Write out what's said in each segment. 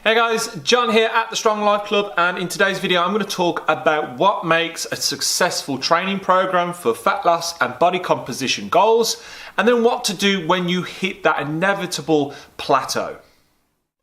Hey guys, John here at the Strong Life Club, and in today's video I'm going to talk about what makes a successful training program for fat loss and body composition goals, and then what to do when you hit that inevitable plateau.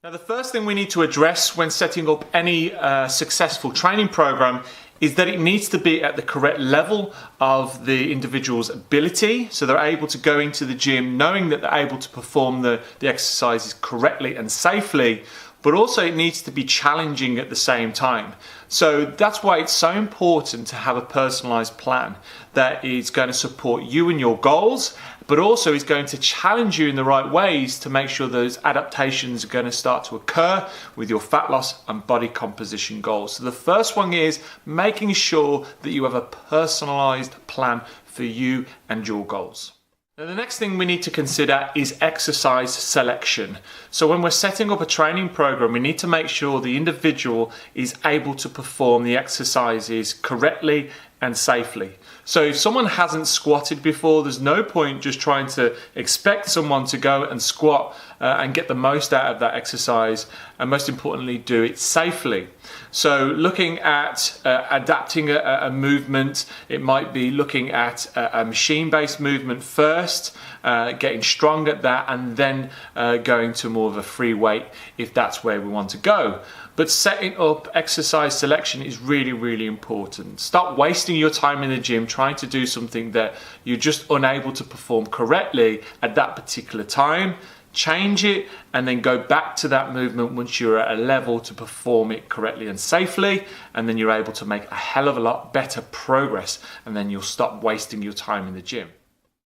Now the first thing we need to address when setting up any successful training program is that it needs to be at the correct level of the individual's ability, so they're able to go into the gym knowing that they're able to perform the exercises correctly and safely, but also it needs to be challenging at the same time. So that's why it's so important to have a personalized plan that is going to support you and your goals, but also is going to challenge you in the right ways to make sure those adaptations are going to start to occur with your fat loss and body composition goals. So the first one is making sure that you have a personalized plan for you and your goals. Now the next thing we need to consider is exercise selection. So when we're setting up a training program, we need to make sure the individual is able to perform the exercises correctly and safely. So if someone hasn't squatted before, there's no point just trying to expect someone to go and squat and get the most out of that exercise, and most importantly do it safely. So looking at adapting a movement, it might be looking at a machine-based movement first, getting strong at that, and then going to more of a free weight if that's where we want to go. But setting up exercise selection is really, really important. Stop wasting your time in the gym trying to do something that you're just unable to perform correctly at that particular time. Change it and then go back to that movement once you're at a level to perform it correctly and safely, and then you're able to make a hell of a lot better progress, and then you'll stop wasting your time in the gym.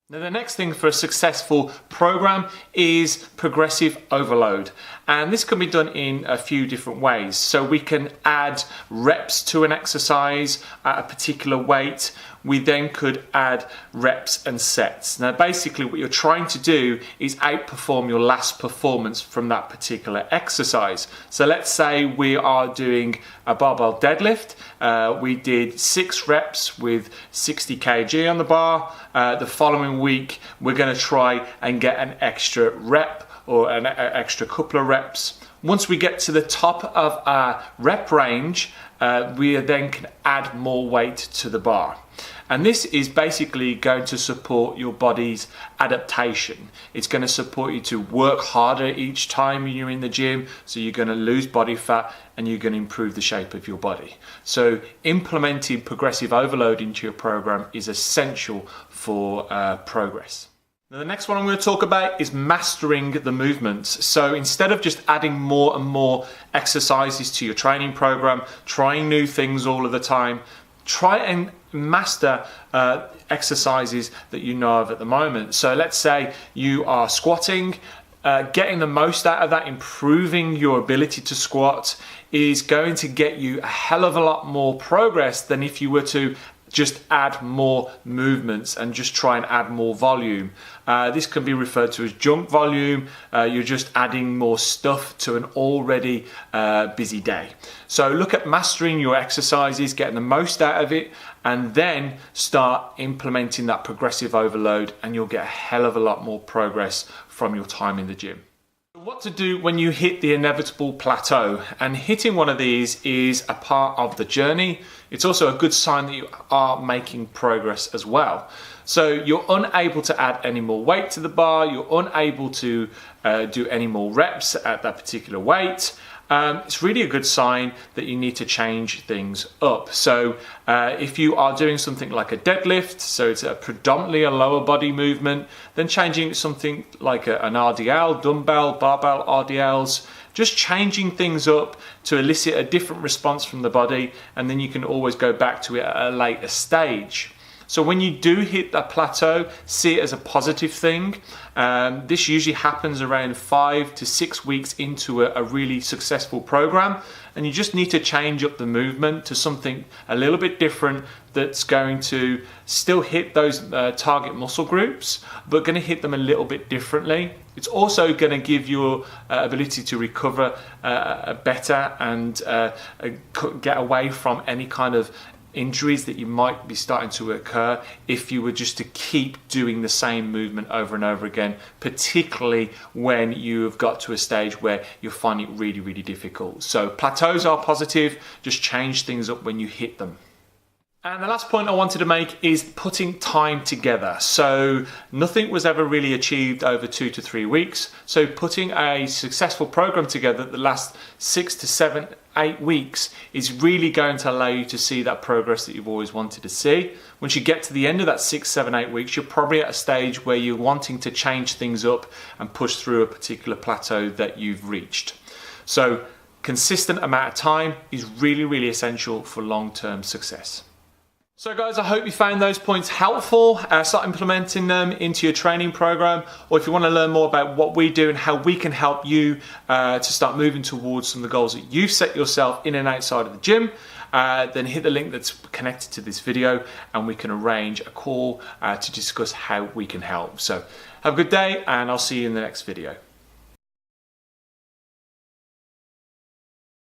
Now the next thing for a successful program is progressive overload, and this can be done in a few different ways. So we can add reps to an exercise at a particular weight. We then could add reps and sets. Now basically what you're trying to do is outperform your last performance from that particular exercise. So let's say we are doing a barbell deadlift. We did 6 reps with 60 kg on the bar. The following week we're going to try and get an extra rep or an extra couple of reps. Once we get to the top of our rep range, we then can add more weight to the bar. And this is basically going to support your body's adaptation. It's going to support you to work harder each time you're in the gym, so you're going to lose body fat and you're going to improve the shape of your body. So implementing progressive overload into your program is essential for progress. Now the next one I'm going to talk about is mastering the movements. So instead of just adding more and more exercises to your training program, trying new things all of the time, try and master exercises that you know of at the moment. So let's say you are squatting, getting the most out of that, improving your ability to squat is going to get you a hell of a lot more progress than if you were to just add more movements and just try and add more volume. This can be referred to as junk volume. You're just adding more stuff to an already busy day. So look at mastering your exercises, getting the most out of it, and then start implementing that progressive overload, and you'll get a hell of a lot more progress from your time in the gym. What to do when you hit the inevitable plateau, and hitting one of these is a part of the journey. It's also a good sign that you are making progress as well. So you're unable to add any more weight to the bar, you're unable to do any more reps at that particular weight. It's really a good sign that you need to change things up. So if you are doing something like a deadlift, so it's predominantly a lower body movement, then changing it to something like an RDL, dumbbell, barbell RDLs, just changing things up to elicit a different response from the body, and then you can always go back to it at a later stage. So when you do hit that plateau, see it as a positive thing. This usually happens around 5 to 6 weeks into a really successful program, and you just need to change up the movement to something a little bit different that's going to still hit those target muscle groups, but going to hit them a little bit differently. It's also going to give your ability to recover better and get away from any kind of injuries that you might be starting to occur if you were just to keep doing the same movement over and over again, particularly when you have got to a stage where you're finding it really, really difficult. So plateaus are positive, just change things up when you hit them. And the last point I wanted to make is putting time together. So nothing was ever really achieved over 2 to 3 weeks. So putting a successful program together that lasts 6 to 7, 8 weeks is really going to allow you to see that progress that you've always wanted to see. Once you get to the end of that 6, 7, 8 weeks, you're probably at a stage where you're wanting to change things up and push through a particular plateau that you've reached. So consistent amount of time is really, really essential for long-term success. So guys, I hope you found those points helpful. Start implementing them into your training program, or if you want to learn more about what we do and how we can help you to start moving towards some of the goals that you've set yourself in and outside of the gym, then hit the link that's connected to this video and we can arrange a call to discuss how we can help. So have a good day and I'll see you in the next video.